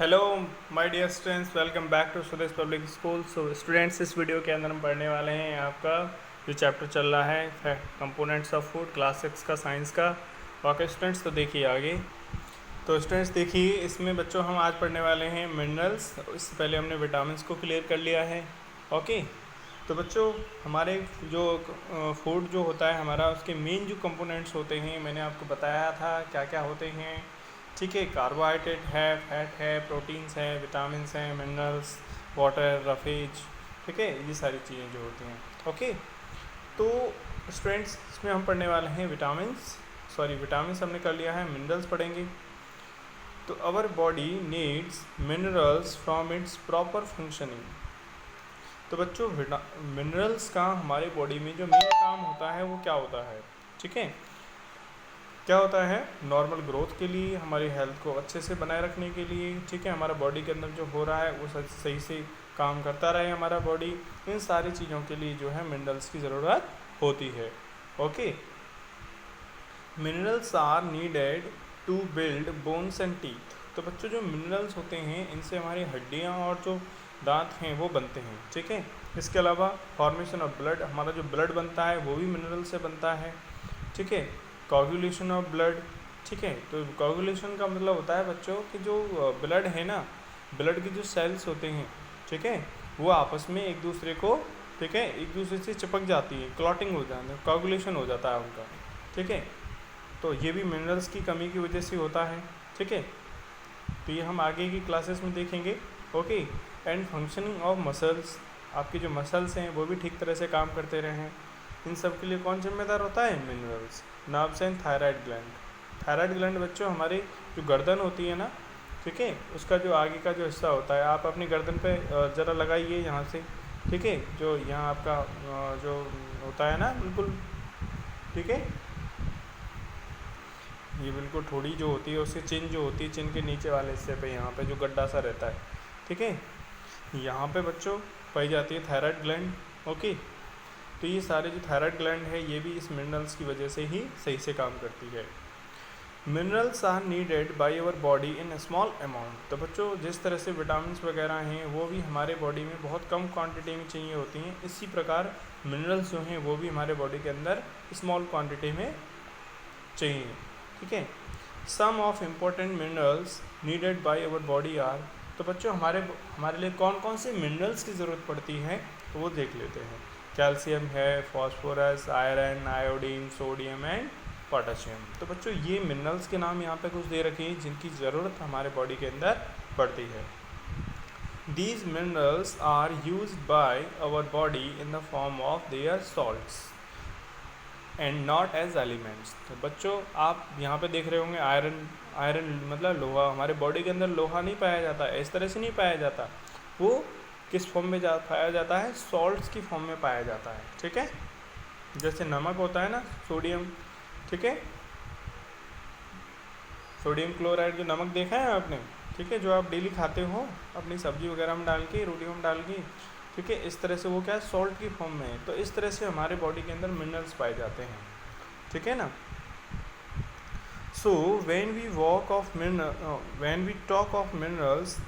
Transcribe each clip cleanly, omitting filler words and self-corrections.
Hello my dear students, welcome back to Sudesh public school. So students, इस video के अंदर हम पढ़ने वाले हैं आपका जो चैप्टर चल रहा है कंपोनेंट्स ऑफ फूड, क्लास 6 का साइंस का। ओके स्टूडेंट्स, तो देखिए आगे। तो स्टूडेंट्स देखिए, इसमें बच्चों हम आज पढ़ने वाले हैं मिनरल्स। इससे पहले हमने विटामिन्स को क्लियर कर लिया है। ओके, तो बच्चों हमारे जो फूड जो होता है हमारा, उसके मेन जो कंपोनेंट्स होते हैं मैंने आपको बताया था क्या क्या होते हैं। ठीक है, कार्बोहाइड्रेट है, फैट है, प्रोटीन्स हैं, विटामिन्स हैं, मिनरल्स, वाटर, रफेज। ठीक है, ये सारी चीज़ें जो होती हैं। ओके, तो स्टूडेंट्स इसमें हम पढ़ने वाले हैं विटामिन्स हमने कर लिया है, मिनरल्स पढ़ेंगे। तो our body needs minerals from its proper functioning. तो बच्चों मिनरल्स का हमारे बॉडी में जो मेन काम होता है वो क्या होता है? ठीक है, क्या होता है? नॉर्मल ग्रोथ के लिए, हमारी हेल्थ को अच्छे से बनाए रखने के लिए। ठीक है, हमारा बॉडी के अंदर जो हो रहा है वो सही से काम करता रहे हमारा बॉडी। इन सारी चीज़ों के लिए जो है मिनरल्स की ज़रूरत होती है। Okay, minerals are needed to build bones and teeth. तो बच्चों जो मिनरल्स होते हैं इनसे हमारी हड्डियाँ और जो दांत हैं वो बनते हैं। ठीक है, इसके अलावा फॉर्मेशन ऑफ ब्लड, हमारा जो ब्लड बनता है वो भी मिनरल से बनता है। ठीक है, कोगुलेशन ऑफ ब्लड। ठीक है, तो कोगुलेशन का मतलब होता है बच्चों कि जो ब्लड है ना, ब्लड के जो सेल्स होते हैं, ठीक है, वो आपस में एक दूसरे को, ठीक है, एक दूसरे से चिपक जाती है, क्लॉटिंग हो जाती है, कोगुलेशन हो जाता है उनका। ठीक है, तो ये भी मिनरल्स की कमी की वजह से होता है। ठीक है, तो ये हम आगे की क्लासेस में देखेंगे। Okay, and functioning of muscles, आपके जो मसल्स हैं वो भी ठीक तरह से काम करते रहें। इन सब के लिए कौन जिम्मेदार होता है? Minerals. Nerves and thyroid gland. Thyroid gland बच्चों हमारी जो गर्दन होती है ना, ठीक है, उसका जो आगे का जो हिस्सा होता है, आप अपनी गर्दन पे ज़रा लगाइए यहाँ से। ठीक है, जो यहाँ आपका जो होता है ना, बिल्कुल, ठीक है, ये बिल्कुल थोड़ी जो होती है उससे चिन जो होती है, चिन के नीचे वाले हिस्से पे यहाँ पे जो गड्ढा सा रहता है, ठीक है, यहाँ पे बच्चों पाई जाती है थायराइड ग्लैंड। ओके, तो ये सारे जो थायराइड ग्लैंड है ये भी इस मिनरल्स की वजह से ही सही से काम करती है। Minerals are needed by our body in small amount. तो बच्चों जिस तरह से विटामिन वगैरह हैं वो भी हमारे बॉडी में बहुत कम क्वांटिटी में चाहिए होती हैं, इसी प्रकार मिनरल्स जो हैं वो भी हमारे बॉडी के अंदर स्मॉल क्वांटिटी में चाहिए। ठीक है, some of important minerals needed by our body are. तो बच्चों हमारे लिए कौन कौन से मिनरल्स की ज़रूरत पड़ती है तो वो देख लेते हैं। कैल्शियम है, phosphorus, iron, iodine, sodium and potassium. तो बच्चों ये मिनरल्स के नाम यहाँ पे कुछ दे रखे हैं जिनकी ज़रूरत हमारे बॉडी के अंदर पड़ती है। These minerals are use by our body in the form of their salts and not as elements. तो बच्चों आप यहाँ पे देख रहे होंगे आयरन मतलब लोहा। हमारे बॉडी के अंदर लोहा नहीं पाया जाता, इस तरह से नहीं पाया जाता। वो किस फॉर्म में पाया जाता है? सॉल्ट्स की फॉर्म में पाया जाता है। ठीक है, जैसे नमक होता है ना, सोडियम, ठीक है, सोडियम क्लोराइड जो नमक देखा है आपने, ठीक है, जो आप डेली खाते हो अपनी सब्जी वगैरह में डाल के, रोटियों में डाल के, ठीक है, इस तरह से वो क्या है? सॉल्ट की फॉर्म में है। तो इस तरह से हमारे बॉडी के अंदर मिनरल्स पाए जाते हैं। ठीक है ना। So when we talk of minerals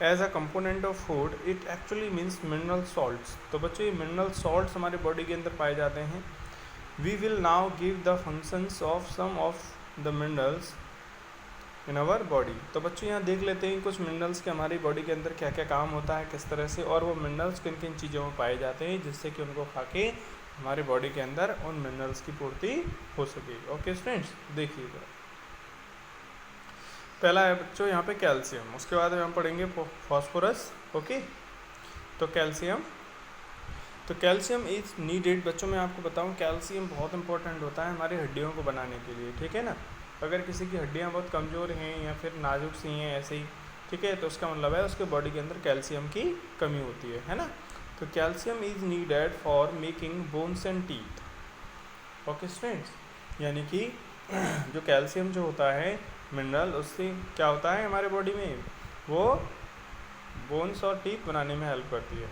as a component of food, it actually means mineral salts. तो बच्चों ये मिनरल सॉल्ट्स हमारे बॉडी के अंदर पाए जाते हैं। We will now give the functions of some of the minerals in our body. तो बच्चों यहाँ देख लेते हैं कुछ मिनरल्स के हमारी बॉडी के अंदर क्या क्या काम होता है, किस तरह से, और वो मिनरल्स किन किन चीज़ों में पाए जाते हैं जिससे कि उनको खा के हमारे बॉडी के अंदर उन मिनरल्स की पूर्ति हो सके। ओके स्टूडेंट्स, देखिए पहला है बच्चों यहाँ पे कैल्शियम, उसके बाद हम पढ़ेंगे फॉस्फोरस। ओके, तो कैल्शियम इज नीडेड। बच्चों मैं आपको बताऊँ कैल्शियम बहुत इंपॉर्टेंट होता है हमारी हड्डियों को बनाने के लिए। ठीक है ना, अगर किसी की हड्डियाँ बहुत कमज़ोर हैं या फिर नाजुक सी हैं ऐसे ही, ठीक है, तो उसका मतलब है उसके बॉडी के अंदर कैल्शियम की कमी होती है ना। तो calcium is needed for making bones and teeth. Okay students, यानी कि जो कैल्शियम जो होता है मिनरल, उससे क्या होता है हमारे बॉडी में, वो बोन्स और टीथ बनाने में हेल्प करती है।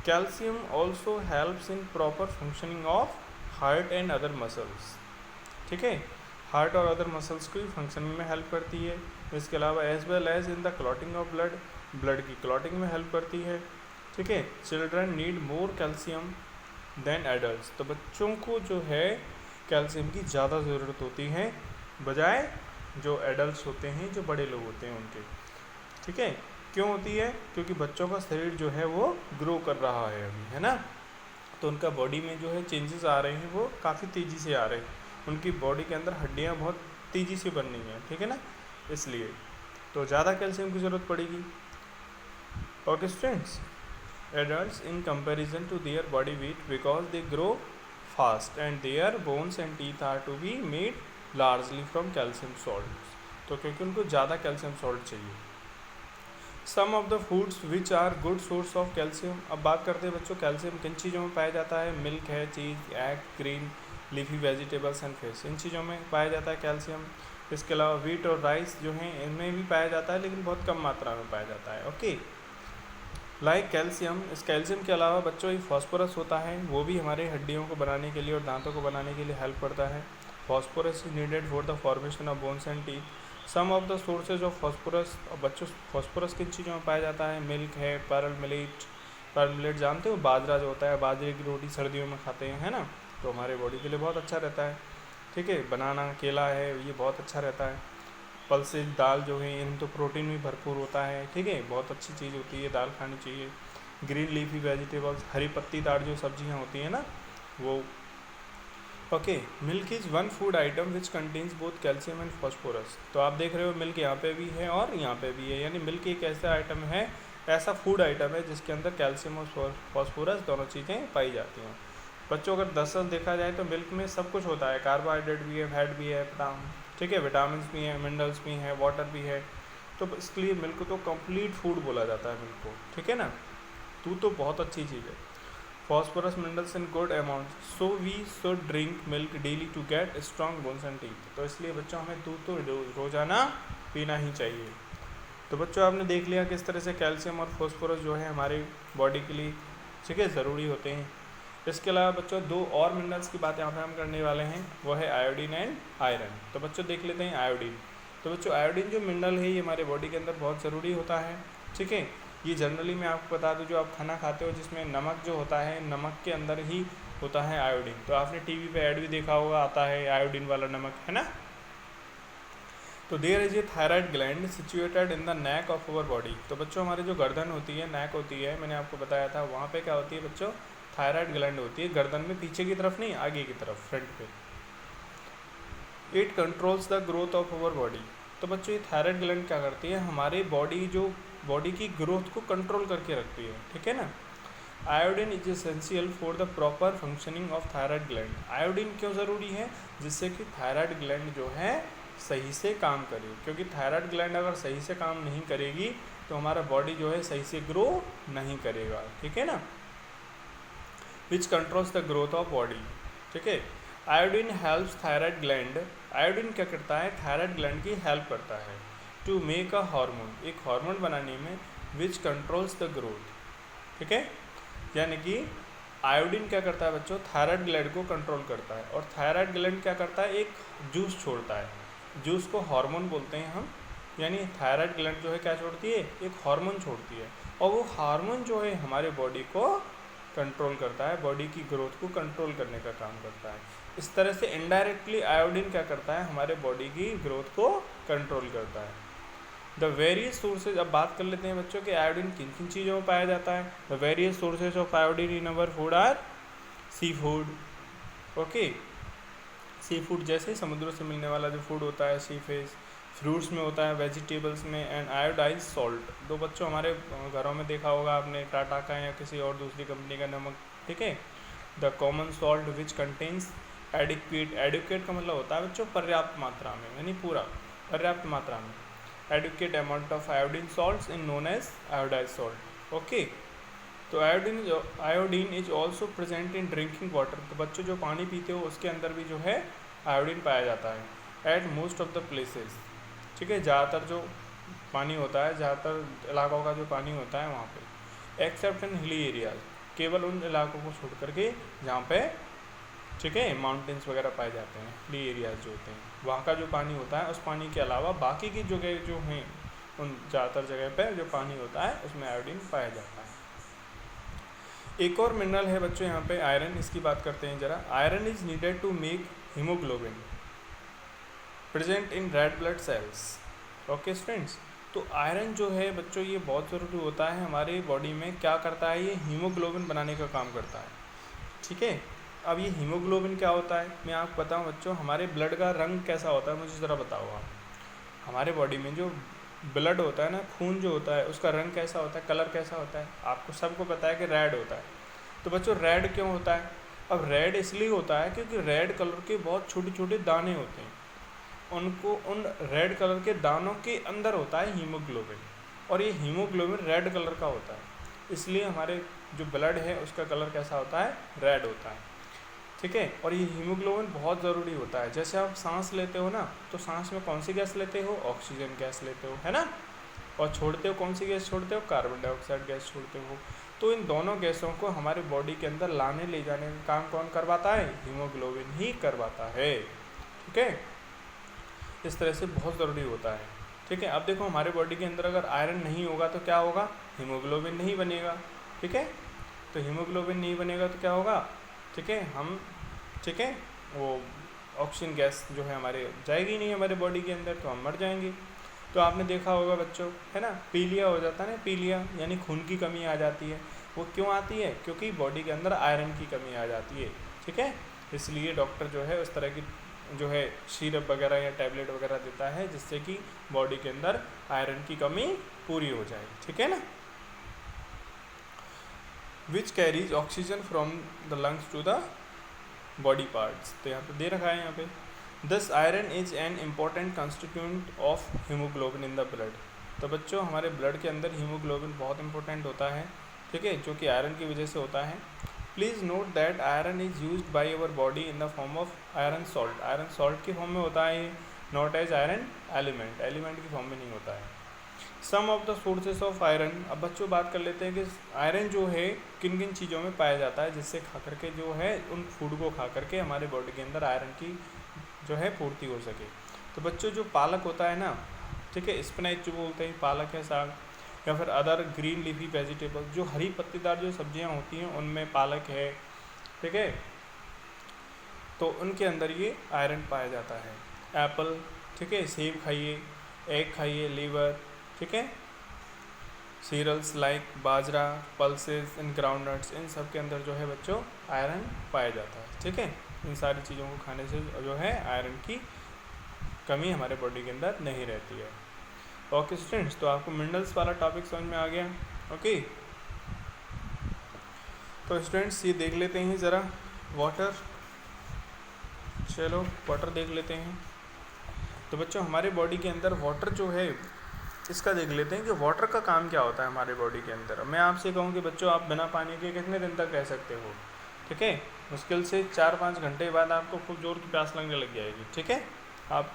Calcium also helps in proper functioning of heart and other muscles. ठीक है, हार्ट और अदर मसल्स की फंक्शनिंग में हेल्प करती है। इसके अलावा as well as in the clotting of blood, blood की क्लॉटिंग में हेल्प करती है। ठीक है, children need more calcium than adult, तो बच्चों को जो है कैल्शियम की ज़्यादा ज़रूरत होती है बजाय जो एडल्ट होते हैं, जो बड़े लोग होते हैं उनके। ठीक है, क्यों होती है? क्योंकि बच्चों का शरीर जो है वो ग्रो कर रहा है अभी, है ना, तो उनका बॉडी में जो है चेंजेस आ रहे हैं, वो काफ़ी तेज़ी से आ रहे हैं, उनकी बॉडी के अंदर हड्डियाँ बहुत तेज़ी से बन रही हैं। ठीक है ना, इसलिए तो ज़्यादा कैल्शियम की ज़रूरत पड़ेगी। Okay students, adults in comparison to their body weight because they grow fast and their bones and teeth are to be made largely from calcium salts, तो क्योंकि उनको ज़्यादा कैल्शियम सॉल्ट चाहिए। Some of the foods which are good source of calcium, अब बात करते हैं बच्चों कैल्शियम किन चीज़ों में पाया जाता है। मिल्क है, cheese, egg, green leafy vegetables and fish, इन चीज़ों में पाया जाता है कैल्शियम। इसके अलावा वीट और राइस जो हैं इनमें भी पाया जाता है, लेकिन बहुत कम मात्रा में पाया जाता है। ओके, लाइक कैल्शियम, इस कैल्शियम के अलावा बच्चों एक फॉस्फोरस होता है, वो भी हमारे हड्डियों को बनाने के लिए और दांतों को बनाने के लिए हेल्प करता है। Phosphorus is needed for the formation of bones and teeth. Some of the sources of phosphorus, और बच्चों फॉस्फोरस किन चीज़ों में पाया जाता है। मिल्क है, पर्ल मिलेट, पर्ल मिलेट जानते हो, बाजरा जो होता है, बाजरे की रोटी सर्दियों में खाते हैं, है ना, तो हमारे बॉडी के लिए बहुत अच्छा रहता है। ठीक है, बनाना, केला है, ये बहुत अच्छा रहता है। पल्सेज दाल जो है इन तो प्रोटीन भी भरपूर होता है। ठीक है, बहुत अच्छी चीज़ होती है, दाल खानी चाहिए। ग्रीन लीफी वेजिटेबल्स, हरी पत्तीदार जो सब्जियां होती हैं ना वो। Okay, milk is one food item which contains both calcium and phosphorus, तो आप देख रहे हो मिल्क यहाँ पे भी है और यहाँ पे भी है, यानी मिल्क एक ऐसा आइटम है, ऐसा फूड आइटम है जिसके अंदर कैल्शियम और फॉस्फोरस दोनों चीज़ें पाई जाती हैं। बच्चों अगर दरअसल देखा जाए तो मिल्क में सब कुछ होता है, कार्बोहाइड्रेट भी है, फैट भी है, ठीक है, विटामिन भी हैं, मिनरल्स भी हैं, वाटर भी है, तो इसलिए मिल्क तो कंप्लीट फूड बोला जाता है मिल्क को। ठीक है ना, दूध तो बहुत अच्छी चीज़ है। Phosphorus minerals in good amount, so we should drink milk daily to get strong bones and teeth, तो इसलिए बच्चों हमें दूध तो रोज़ाना पीना ही चाहिए। तो बच्चों आपने देख लिया किस तरह से कैल्शियम और फॉस्फोरस जो है हमारी बॉडी के लिए, ठीक है, ज़रूरी होते हैं। इसके अलावा बच्चों दो और मिनरल्स की बात यहाँ पे हम करने वाले हैं, वो है आयोडीन एंड आयरन। तो बच्चों देख लेते हैं आयोडीन। तो बच्चों आयोडीन जो मिनरल है ये हमारे बॉडी के अंदर बहुत ज़रूरी होता है। ठीक है, ये जनरली मैं आपको बता दूं, जो आप खाना खाते हो जिसमें नमक जो होता है, नमक के अंदर ही होता है आयोडीन। तो आपने टीवी पे ऐड भी देखा होगा, आता है आयोडीन वाला नमक, है ना। तो there is a thyroid gland situated in the neck of our body. तो बच्चों हमारी जो गर्दन होती है, नेक होती है, मैंने आपको बताया था, वहाँ पे क्या होती है बच्चों, थायराइड ग्लैंड होती है, गर्दन में, पीछे की तरफ नहीं, आगे की तरफ, फ्रंट पे। It controls the growth of our body. तो बच्चों ये थायराइड ग्लैंड क्या करती है, हमारी बॉडी की ग्रोथ को कंट्रोल करके रखती है। ठीक है ना। Iodine is essential for the proper functioning of thyroid gland. Iodine क्यों ज़रूरी है, जिससे कि थायराइड ग्लैंड जो है सही से काम करे, क्योंकि थायराइड ग्लैंड अगर सही से काम नहीं करेगी तो हमारा बॉडी जो है सही से ग्रो नहीं करेगा। ठीक है ना। विच controls the growth of body. ठीक है, iodine helps thyroid gland. Iodine क्या करता है, थायराइड ग्लैंड की हेल्प करता है टू मेक अ हार्मोन, एक हार्मोन बनाने में, विच कंट्रोल्स द ग्रोथ। ठीक है, यानी कि आयोडीन क्या करता है बच्चों, थायराइड ग्लैंड को कंट्रोल करता है। और थायराइड ग्लैंड क्या करता है, एक जूस छोड़ता है, जूस को हार्मोन बोलते हैं हम, यानी थायराइड ग्लैंड जो है क्या छोड़ती है, एक हार्मोन छोड़ती है, और वो हार्मोन जो है हमारे बॉडी को कंट्रोल करता है, बॉडी की ग्रोथ को कंट्रोल करने का काम करता है। इस तरह से इनडायरेक्टली आयोडीन क्या करता है, हमारे बॉडी की ग्रोथ को कंट्रोल करता है। द वेरियस सोर्सेज, अब बात कर लेते हैं बच्चों कि आयोडीन किन किन चीज़ों में पाया जाता है। The various sources of iodine in our food are sea food. Okay, sea food जैसे समुद्रों से मिलने वाला जो फूड होता है, सी फिश, फ्रूट्स में होता है, वेजिटेबल्स में, एंड आयोडाइज सॉल्ट। दो बच्चों हमारे घरों में देखा होगा आपने, टाटा का या किसी और दूसरी कंपनी का नमक। ठीक है, the common salt which contains adequate. Adequate का मतलब होता है बच्चों पर्याप्त मात्रा में, यानी पूरा पर्याप्त मात्रा में, adequate amount of iodine salts in known as iodize salt. Okay, तो iodine is also present in drinking water. तो बच्चों जो पानी पीते हो उसके अंदर भी जो है आयोडीन पाया जाता है, at most of the places. ठीक है, ज़्यादातर जो पानी होता है, ज़्यादातर इलाकों का जो पानी होता है वहाँ पे, एक्सेप्ट इन हिली एरियाज, केवल उन इलाकों को छोड़ करके जहाँ पे ठीक है, माउंटेन्स वगैरह पाए जाते हैं, हिली एरियाज जो होते हैं, वहाँ का जो पानी होता है उस पानी के अलावा बाकी की जगह जो हैं उन ज़्यादातर जगह पे जो पानी होता है उसमें आयोडीन पाया जाता है। एक और मिनरल है बच्चों यहाँ पे आयरन, इसकी बात करते हैं ज़रा। Iron is needed to make haemoglobin present in red blood cells. Okay students, तो आयरन जो है बच्चों ये बहुत ज़रूरी होता है हमारे बॉडी में। क्या करता है, ये हीमोग्लोबिन बनाने का काम करता है। ठीक है, अब ये हीमोग्लोबिन क्या होता है मैं आपको बताऊं बच्चों। हमारे ब्लड का रंग कैसा होता है मुझे ज़रा बताओ आप। हमारे बॉडी में जो ब्लड होता है ना, खून जो होता है, उसका रंग कैसा होता है, कलर कैसा होता है, आपको सबको पता है कि रेड होता है। तो बच्चों रेड क्यों होता है? अब रेड इसलिए होता है क्योंकि रेड कलर के बहुत छोटे छोटे दाने होते हैं, उनको उन रेड कलर के दानों के अंदर होता है हीमोग्लोबिन, और ये हीमोग्लोबिन रेड कलर का होता है, इसलिए हमारे जो ब्लड है उसका कलर कैसा होता है, रेड होता है। ठीक है, और ये हीमोग्लोबिन बहुत ज़रूरी होता है। जैसे आप सांस लेते हो ना, तो सांस में कौन सी गैस लेते हो, ऑक्सीजन गैस लेते हो, है ना, और छोड़ते हो कौन सी गैस छोड़ते हो, कार्बन डाइऑक्साइड गैस छोड़ते हो। तो इन दोनों गैसों को हमारे बॉडी के अंदर लाने ले जाने का काम कौन करवाता है, हीमोग्लोबिन ही करवाता है। ठीक है, इस तरह से बहुत ज़रूरी होता है। ठीक है, अब देखो हमारे बॉडी के अंदर अगर आयरन नहीं होगा तो क्या होगा, हीमोग्लोबिन नहीं बनेगा। ठीक है, तो हीमोग्लोबिन नहीं बनेगा तो क्या होगा, ठीक है, हम, ठीक है, वो ऑक्सीजन गैस जो है हमारे जाएगी नहीं हमारे बॉडी के अंदर, तो हम मर जाएंगे। तो आपने देखा होगा बच्चों, है ना, पीलिया हो जाता है ना, पीलिया यानी खून की कमी आ जाती है। वो क्यों आती है, क्योंकि बॉडी के अंदर आयरन की कमी आ जाती है। ठीक है, इसलिए डॉक्टर जो है उस तरह की जो है सिरप वगैरह या टैबलेट वगैरह देता है जिससे कि बॉडी के अंदर आयरन की कमी पूरी हो जाए। ठीक है ना। Which carries oxygen from the lungs to the body parts, तो यहाँ पे दे रखा है यहाँ पे, thus iron is an important constituent of haemoglobin in the blood. तो बच्चों हमारे ब्लड के अंदर हीमोग्लोबिन बहुत इंपॉर्टेंट होता है, ठीक है, जो कि आयरन की वजह से होता है। Please note that iron is used by our body in the form of iron salt. Iron salt की फॉर्म में होता है ये, not as iron element, element की फॉर्म में नहीं होता है। Some of the sources of iron, अब बच्चों बात कर लेते हैं कि आयरन जो है किन किन चीज़ों में पाया जाता है, जिससे खा करके जो है उन फूड को खा करके हमारे बॉडी के अंदर आयरन की जो है पूर्ति हो सके। तो बच्चों जो पालक होता है ना, ठीक है, स्पिनच जो बोलते हैं, पालक है, साग, या फिर अदर ग्रीन लीफी वेजिटेबल, जो हरी पत्तीदार जो सब्जियां होती हैं उनमें पालक है, ठीक है, तो उनके अंदर ये आयरन पाया जाता है। एप्पल, ठीक है, सेब खाइए, एग खाइए, लीवर, ठीक है, सीरियल्स लाइक बाजरा, पल्सेस इन ग्राउंडनट्स, इन सब के अंदर जो है बच्चों आयरन पाया जाता है। ठीक है, इन सारी चीज़ों को खाने से जो है आयरन की कमी हमारे बॉडी के अंदर नहीं रहती है। ओके स्टूडेंट्स, तो आपको मिनरल्स वाला टॉपिक समझ में आ गया। ओके, तो स्टूडेंट्स ये देख लेते हैं ज़रा वाटर, चलो वाटर देख लेते हैं। तो बच्चों हमारे बॉडी के अंदर वाटर जो है इसका देख लेते हैं कि वाटर का काम क्या होता है हमारे बॉडी के अंदर। मैं आपसे कहूँ कि बच्चों आप बिना पानी के कितने दिन तक रह सकते हो, ठीक है, मुश्किल से 4-5 घंटे बाद आपको खूब जोर की प्यास लगने लग जाएगी। ठीक है, आप,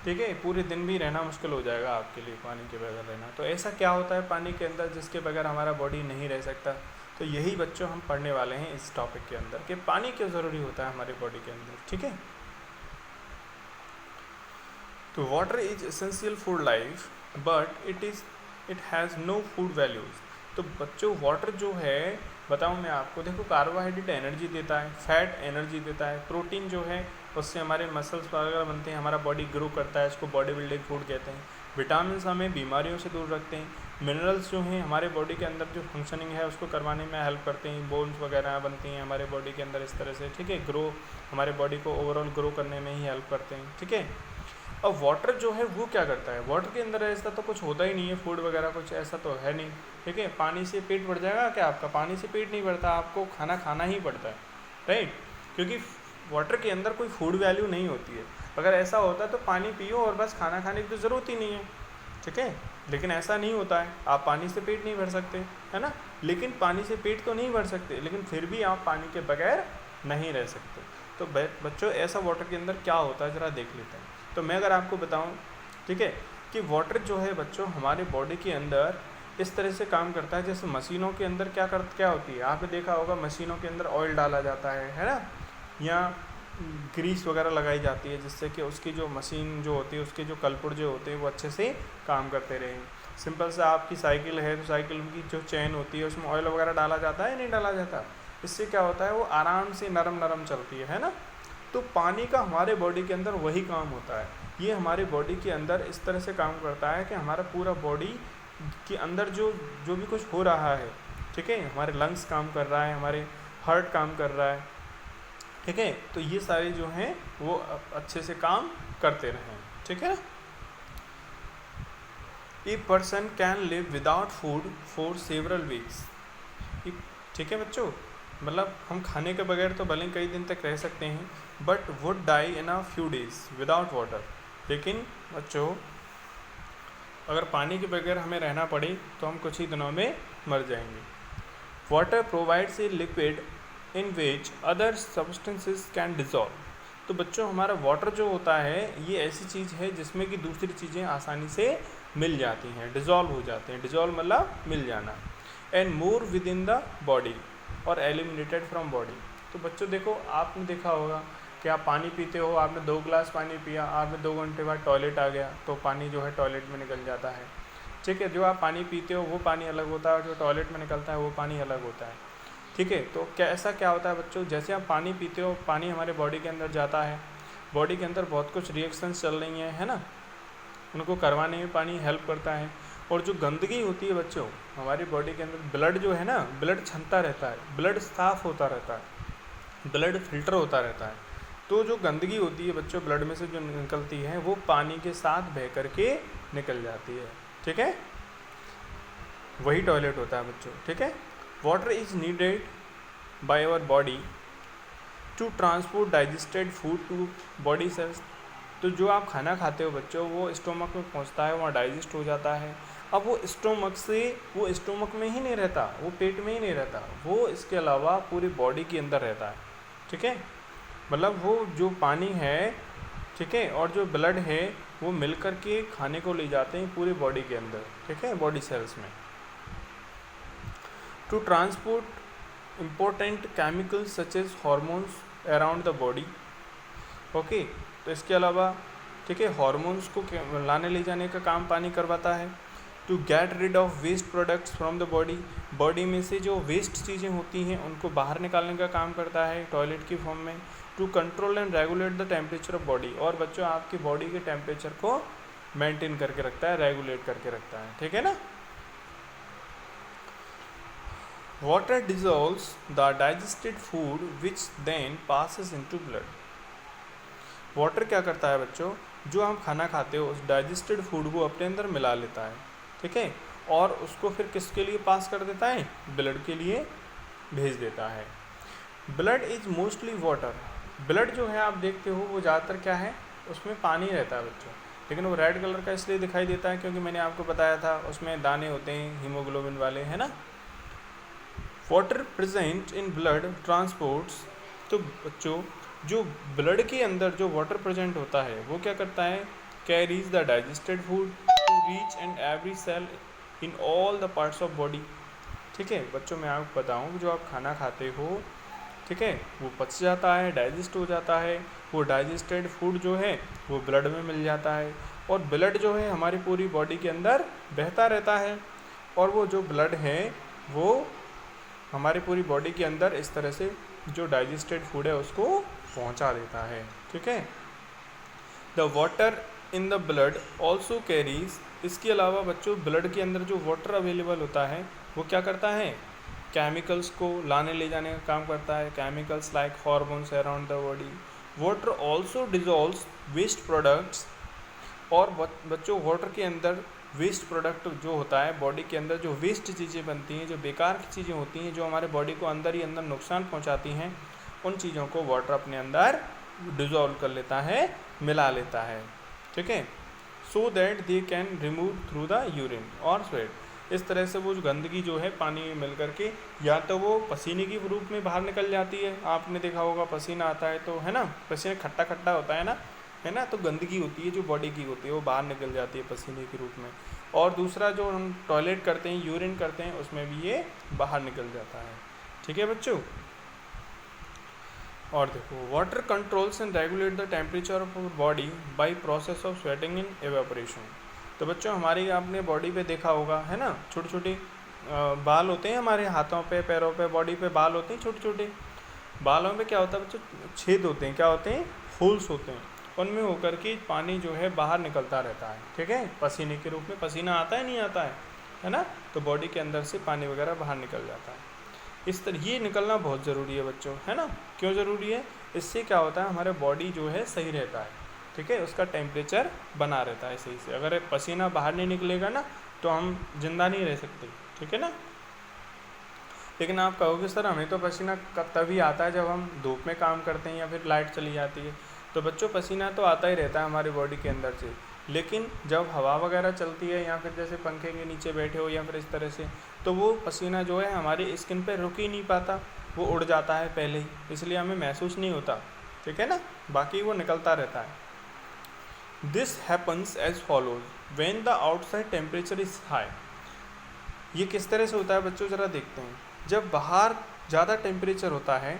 ठीक है, पूरे दिन भी रहना मुश्किल हो जाएगा आपके लिए पानी के बगैर रहना। तो ऐसा क्या होता है पानी के अंदर जिसके बगैर हमारा बॉडी नहीं रह सकता, तो यही बच्चों हम पढ़ने वाले हैं इस टॉपिक के अंदर कि पानी क्यों ज़रूरी होता है हमारे बॉडी के अंदर। ठीक है, तो water is essential for life but it has no food values. तो बच्चों वाटर जो है बताऊँ मैं आपको, देखो कार्बोहाइड्रेट एनर्जी देता है, फैट एनर्जी देता है, प्रोटीन जो है उससे हमारे मसल्स वगैरह बनते हैं, हमारा बॉडी ग्रो करता है, इसको बॉडी बिल्डिंग फूड कहते हैं। विटामिन हमें बीमारियों से दूर रखते हैं। मिनरल्स जो हैं हमारे बॉडी के अंदर जो फंक्शनिंग है उसको करवाने में हेल्प करते हैं, बोन्स वगैरह बनती हैं हमारे बॉडी के अंदर इस तरह से। ठीक है, ग्रो, हमारे बॉडी को ओवरऑल ग्रो करने में ही हेल्प करते हैं। ठीक है, अब वाटर जो है वो क्या करता है, वाटर के अंदर ऐसा तो कुछ होता ही नहीं है, फूड वगैरह कुछ ऐसा तो है नहीं। ठीक है, पानी से पेट भर जाएगा क्या आपका, पानी से पेट नहीं भरता, आपको खाना खाना ही पड़ता है, राइट, क्योंकि वाटर के अंदर कोई फूड वैल्यू नहीं होती है। अगर ऐसा होता तो पानी पियो और बस खाना खाने की तो ज़रूरत ही नहीं है। ठीक है, लेकिन ऐसा नहीं होता है, आप पानी से पेट नहीं भर सकते, है ना, लेकिन पानी से पेट तो नहीं भर सकते, लेकिन फिर भी आप पानी के बगैर नहीं रह सकते। तो बच्चों ऐसा वाटर के अंदर क्या होता है ज़रा देख लेते हैं। तो मैं अगर आपको बताऊं, ठीक है, कि वाटर जो है बच्चों हमारे बॉडी के अंदर इस तरह से काम करता है जैसे मशीनों के अंदर क्या होती है, आपने देखा होगा मशीनों के अंदर ऑयल डाला जाता है ना, या ग्रीस वगैरह लगाई जाती है, जिससे कि उसकी जो मशीन जो होती है, उसके जो कलपुर्जे होते हैं वो अच्छे से काम करते रहें। सिंपल सा आपकी साइकिल है तो साइकिल की जो चेन होती है उसमें ऑयल वगैरह डाला जाता है या नहीं डाला जाता, इससे क्या होता है वो आराम से नरम नरम चलती है ना। तो पानी का हमारे बॉडी के अंदर वही काम होता है, ये हमारे बॉडी के अंदर इस तरह से काम करता है कि हमारा पूरा बॉडी के अंदर जो जो भी कुछ हो रहा है, ठीक है, हमारे लंग्स काम कर रहा है, हमारे हार्ट काम कर रहा है, ठीक है, तो ये सारे जो हैं वो अच्छे से काम करते रहें, ठीक है। A person can live without food for several weeks, ठीक है बच्चों, मतलब हम खाने के बगैर तो भले कई दिन तक रह सकते हैं, but would die in a few days without water. लेकिन बच्चों अगर पानी के बगैर हमें रहना पड़े तो हम कुछ ही दिनों में मर जाएंगे। Water provides a liquid in which other substances can dissolve. तो बच्चों हमारा वाटर जो होता है ये ऐसी चीज़ है जिसमें कि दूसरी चीज़ें आसानी से मिल जाती हैं, डिज़ोल्व हो जाते हैं, डिज़ोल्व मतलब मिल जाना, and move with in the body और एलिमिनेटेड फ्रॉम बॉडी। तो बच्चों देखो आपने देखा होगा कि आप पानी पीते हो, आपने 2 गिलास पानी पिया, आपने 2 घंटे बाद टॉयलेट आ गया तो पानी जो है टॉयलेट में निकल जाता है, ठीक है, जो आप पानी पीते हो वो पानी अलग होता है और जो टॉयलेट में निकलता है वो पानी अलग होता है, ठीक है। तो ऐसा क्या होता है बच्चों, जैसे आप पानी पीते हो, पानी हमारे बॉडी के अंदर जाता है, बॉडी के अंदर बहुत कुछ रिएक्शंस चल रही हैं, है ना, उनको करवाने में पानी हेल्प करता है। और जो गंदगी होती है बच्चों हमारी बॉडी के अंदर, ब्लड जो है ना, ब्लड छनता रहता है, ब्लड साफ़ होता रहता है, ब्लड फिल्टर होता रहता है, तो जो गंदगी होती है बच्चों ब्लड में से जो निकलती है वो पानी के साथ बह करके निकल जाती है, ठीक है, वही टॉयलेट होता है बच्चों, ठीक है। Water is needed by our body to transport digested food to body cells. तो जो आप खाना खाते हो बच्चों वो स्टोमक में पहुंचता है, वहाँ डाइजेस्ट हो जाता है। अब वो स्टोमक में ही नहीं रहता, वो पेट में ही नहीं रहता, वो इसके अलावा पूरी बॉडी के अंदर रहता है, ठीक है, मतलब वो जो पानी है, ठीक है, और जो ब्लड है वो मिल कर के खाने को ले जाते हैं पूरी बॉडी के अंदर, ठीक है, बॉडी सेल्स में, to transport important chemicals such as hormones around the body, okay. तो इसके अलावा, ठीक है, हॉर्मोन्स को लाने ले जाने का काम पानी करवाता है। To get rid of waste products from the body, body में से जो वेस्ट चीज़ें होती हैं उनको बाहर निकालने का काम करता है टॉयलेट की फॉर्म में। To control and regulate the temperature of body, और बच्चों आपकी बॉडी के टेम्परेचर को मेंटेन करके रखता है, रेगुलेट करके रखता है, ठीक है ना। Water dissolves the digested food which then passes into blood. Water क्या करता है बच्चों, जो हम खाना खाते हो उस डाइजेस्टेड फूड को अपने अंदर मिला लेता है, ठीक है, और उसको फिर किसके लिए पास कर देता है, ब्लड के लिए भेज देता है। Blood is mostly water, blood जो है आप देखते हो वो ज़्यादातर क्या है, उसमें पानी रहता है बच्चों, लेकिन वो रेड कलर का इसलिए दिखाई देता है क्योंकि मैंने आपको बताया था उसमें दाने होते हैं हीमोग्लोबिन वाले, है ना। Water present in blood transports, तो बच्चों जो ब्लड के अंदर जो वाटर प्रेजेंट होता है वो क्या करता है, carries the digested food to reach and every cell in all the parts of body, ठीक है। बच्चों मैं आपको बताऊँ जो आप खाना खाते हो, ठीक है, वो पच जाता है, डाइजेस्ट हो जाता है, वो डाइजेस्टेड फूड जो है वो ब्लड में मिल जाता है, और ब्लड जो है हमारी पूरी बॉडी के अंदर बहता रहता है, और वो जो ब्लड है वो हमारी पूरी बॉडी के अंदर इस तरह से जो डाइजेस्टेड फूड है उसको पहुंचा देता है, ठीक है। The water in the blood also carries, इसके अलावा बच्चों ब्लड के अंदर जो वाटर अवेलेबल होता है वो क्या करता है, केमिकल्स को लाने ले जाने का काम करता है, chemicals like hormones around the body. Water also dissolves waste products, और बच्चों वाटर के अंदर वेस्ट प्रोडक्ट जो होता है, बॉडी के अंदर जो वेस्ट चीज़ें बनती हैं, जो बेकार की चीज़ें होती हैं, जो हमारे बॉडी को अंदर ही अंदर नुकसान पहुंचाती हैं, उन चीज़ों को वाटर अपने अंदर डिज़ोल्व कर लेता है, मिला लेता है, ठीक है, so that they can remove through the urine और स्वेट। इस तरह से वो जो गंदगी जो है पानी में मिल करके या तो वो पसीने के रूप में बाहर निकल जाती है, आपने देखा होगा पसीना आता है तो, है ना, पसीना खट्टा खट्टा होता है ना, है ना, तो गंदगी होती है जो बॉडी की होती है वो बाहर निकल जाती है पसीने के रूप में। और दूसरा जो हम टॉयलेट करते हैं, यूरिन करते हैं, उसमें भी ये बाहर निकल जाता है, ठीक है बच्चों। और देखो, water controls and regulate the temperature of our body by process of sweating in evaporation. तो बच्चों हमारी आपने बॉडी पे देखा होगा, है ना, छोटे छोटे बाल होते हैं हमारे हाथों पे, पैरों पे, बॉडी पे बाल होते हैं छोटे छोटे। बालों में क्या होता है बच्चों, छेद होते हैं, क्या होते हैं, होल्स होते हैं, उनमें होकर के पानी जो है बाहर निकलता रहता है, ठीक है, पसीने के रूप में। पसीना आता है नहीं आता है ना, तो बॉडी के अंदर से पानी वगैरह बाहर निकल जाता है। इस तरह ये निकलना बहुत ज़रूरी है बच्चों, है ना। क्यों ज़रूरी है, इससे क्या होता है, हमारे बॉडी जो है सही रहता है, ठीक है, उसका टेम्परेचर बना रहता है सही से। अगर पसीना बाहर नहीं निकलेगा ना तो हम जिंदा नहीं रह सकते, ठीक है ना। लेकिन आप कहोगे सर हमें तो पसीना तभी आता है जब हम धूप में काम करते हैं या फिर लाइट चली जाती है। तो बच्चों पसीना तो आता ही रहता है हमारी बॉडी के अंदर से, लेकिन जब हवा वगैरह चलती है या फिर जैसे पंखे के नीचे बैठे हो या फिर इस तरह से, तो वो पसीना जो है हमारी स्किन पे रुक ही नहीं पाता, वो उड़ जाता है पहले ही, इसलिए हमें महसूस नहीं होता, ठीक है ना, बाकी वो निकलता रहता है। This happens as follows when the outside temperature is high. ये किस तरह से होता है बच्चों, ज़रा देखते हैं। जब बाहर ज़्यादा टेम्परेचर होता है,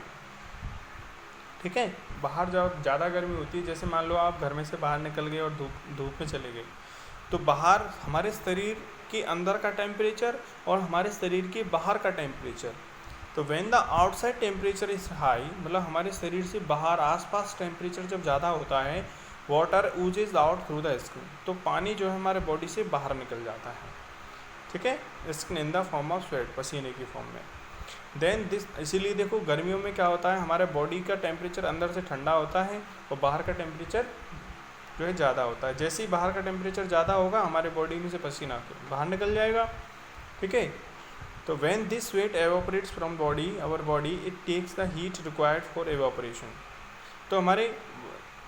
ठीक है, बाहर जब ज़्यादा गर्मी होती है, जैसे मान लो आप घर में से बाहर निकल गए और धूप में चले गए, तो बाहर हमारे शरीर के अंदर का टेम्परेचर और हमारे शरीर के बाहर का टेम्परेचर, तो when the outside temperature is high, मतलब हमारे शरीर से बाहर आसपास टेम्परेचर जब ज़्यादा होता है, water oozes out through the skin, तो पानी जो है हमारे बॉडी से बाहर निकल जाता है, ठीक है, skin in the form of sweat, पसीने की फॉर्म में। देन दिस, इसीलिए देखो गर्मियों में क्या होता है, हमारे बॉडी का टेम्परेचर अंदर से ठंडा होता है और बाहर का टेम्परेचर जो है ज़्यादा होता है। जैसे ही बाहर का टेम्परेचर ज़्यादा होगा हमारे बॉडी में से पसीना बाहर निकल जाएगा, ठीक है। तो when this sweat evaporates from body, our body, it takes the heat required for evaporation. तो हमारे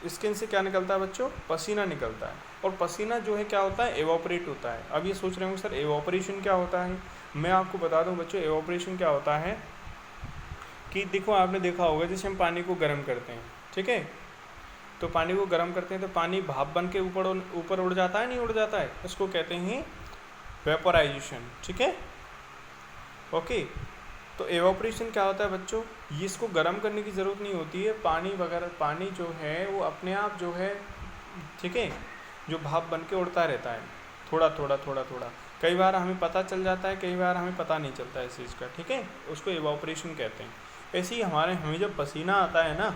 स्किन से क्या निकलता है बच्चों, पसीना निकलता है, और पसीना जो है क्या होता है, एवापोरेट होता है। अब ये सोच रहे होंगे सर एवापोरेशन क्या होता है, मैं आपको बता दूं बच्चों, एवापोरेशन क्या होता है कि देखो आपने देखा होगा जैसे हम पानी को गर्म करते हैं, ठीक है, तो पानी को गर्म करते हैं तो पानी भाप बन के ऊपर उड़ जाता है, नहीं उड़ जाता है, इसको कहते हैं वेपोराइजेशन, ठीक है, ओके। तो एवापोरेशन क्या होता है बच्चों, ये इसको गर्म करने की ज़रूरत नहीं होती है, पानी वगैरह, पानी जो है वो अपने आप जो है, ठीक है, जो भाप बन के उड़ता रहता है, थोड़ा थोड़ा थोड़ा थोड़ा, कई बार हमें पता चल जाता है, कई बार हमें पता नहीं चलता है इस चीज़ का, ठीक है, उसको एवापोरेशन कहते हैं। ऐसे ही हमें जब पसीना आता है ना,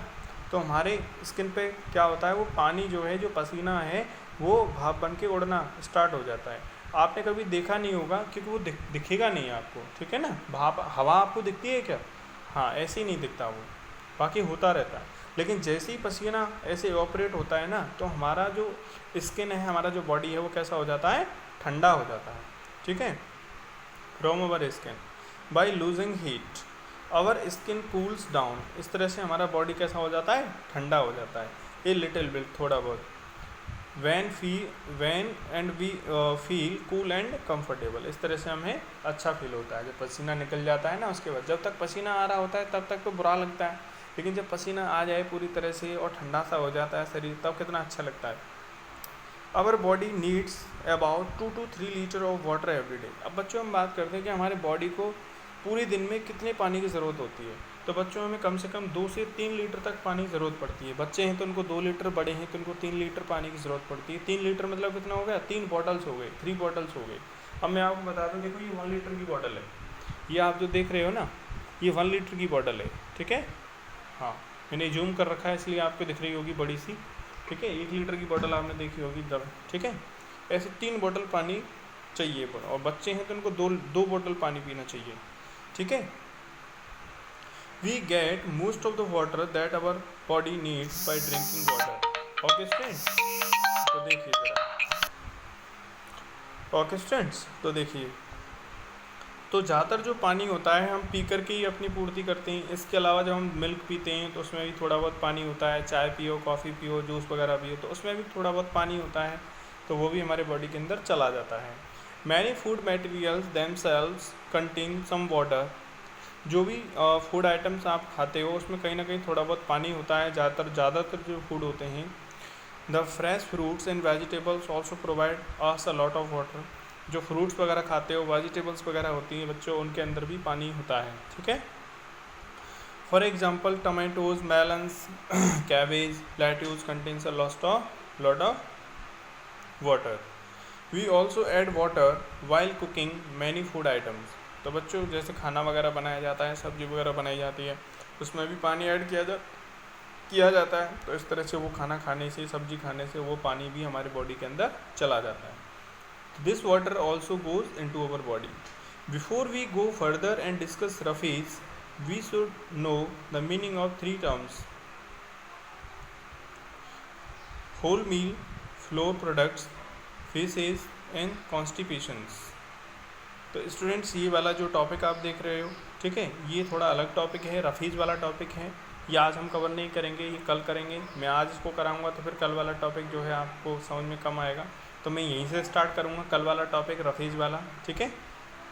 तो हमारे स्किन पे क्या होता है, वो पानी जो है, जो पसीना है, वो भाप बन के उड़ना स्टार्ट हो जाता है। आपने कभी देखा नहीं होगा क्योंकि वो दिखेगा नहीं आपको, ठीक है ना, भाप, हवा आपको दिखती है क्या, हाँ, ऐसे ही नहीं दिखता वो, बाकी होता रहता है। लेकिन जैसे ही पसीना ऐसे इवापोरेट होता है ना, तो हमारा जो स्किन है, हमारा जो बॉडी है, वो कैसा हो जाता है, ठंडा हो जाता है, ठीक है, from our skin by losing heat our skin cools down. इस तरह से हमारा बॉडी कैसा हो जाता है, ठंडा हो जाता है, ए लिटिल बिट, थोड़ा बहुत। Then and we feel cool and comfortable, इस तरह से हमें अच्छा फील होता है। जब पसीना निकल जाता है ना, उसके बाद जब तक पसीना आ रहा होता है तब तक तो बुरा लगता है, लेकिन जब पसीना आ जाए पूरी तरह से और ठंडा सा हो जाता है शरीर, तब कितना अच्छा लगता है। Our body needs about 2 to 3 litres of water every day. अब बच्चों हम बात करते हैं कि हमारे बॉडी को पूरे दिन में कितने पानी की ज़रूरत होती है। तो बच्चों हमें कम से कम 2 से 3 लीटर तक पानी की ज़रूरत पड़ती है। बच्चे हैं तो उनको 2 लीटर, बड़े हैं तो उनको 3 लीटर पानी की ज़रूरत पड़ती है। 3 लीटर मतलब कितना हो गया, 3 बॉटल्स हो गए, 3 बॉटल्स हो गए। अब मैं आपको बता दूँ, देखो ये 1 लीटर की बॉटल है, ये आप जो देख रहे हो ना, ये 1 लीटर की बॉटल है, ठीक है, हाँ, मैंने जूम कर रखा है इसलिए आपको दिख रही होगी बड़ी सी, ठीक है। 1 लीटर की बॉटल आपने देखी होगी इधर, ठीक है। ऐसे 3 बॉटल पानी चाहिए, और बच्चे हैं तो उनको 2 बॉटल पानी पीना चाहिए, ठीक है। We get most of the water that our body needs by drinking water. Okay students? तो देखिए जरा, okay students? तो देखिए, तो ज़्यादातर जो पानी होता है हम पी कर के ही अपनी पूर्ति करते हैं। इसके अलावा जब हम मिल्क पीते हैं तो उसमें भी थोड़ा बहुत पानी होता है, चाय पियो, कॉफ़ी पियो, जूस वगैरह पियो, तो उसमें भी थोड़ा बहुत पानी होता है, तो वो भी हमारे बॉडी के अंदर चला जाता है। Many food materials themselves contain some water. जो भी फूड आइटम्स आप खाते हो उसमें कहीं ना कहीं थोड़ा बहुत पानी होता है, ज़्यादातर जो फूड होते हैं। The fresh fruits and vegetables also provide us a lot of water. जो फ्रूट्स वगैरह खाते हो, वेजिटेबल्स वगैरह होती हैं बच्चों, उनके अंदर भी पानी होता है, ठीक है। For example tomatoes, melons, cabbage, lettuce contains a lot of water. We also add water while cooking many food items. तो बच्चों जैसे खाना वगैरह बनाया जाता है, सब्जी वगैरह बनाई जाती है, उसमें भी पानी ऐड किया जाता है। तो इस तरह से वो खाना खाने से, सब्जी खाने से वो पानी भी हमारे बॉडी के अंदर चला जाता है। This water also goes in to our body. Before we go further and discuss roughage, we should know the meaning of 3 terms: whole meal, flour products, faeces and constipations. तो स्टूडेंट्स ये वाला जो topic आप देख रहे हो, ठीक है, ये थोड़ा अलग टॉपिक है, रफीज वाला टॉपिक है। ये आज हम कवर नहीं करेंगे, ये कल करेंगे। मैं आज इसको कराऊंगा तो फिर कल वाला टॉपिक जो है आपको समझ में कम आएगा, तो मैं यहीं से स्टार्ट करूंगा कल वाला टॉपिक, रफीज वाला, ठीक है।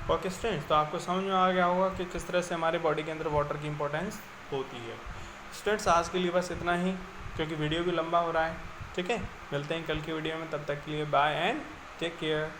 ओके स्टूडेंट्स, तो आपको समझ में आ गया होगा कि किस तरह से हमारे बॉडी के अंदर वाटर की इंपॉर्टेंस होती है। स्टूडेंट्स आज के लिए बस इतना ही, क्योंकि वीडियो भी लंबा हो रहा है, ठीक है। मिलते हैं कल की वीडियो में, तब तक के लिए बाय एंड टेक केयर।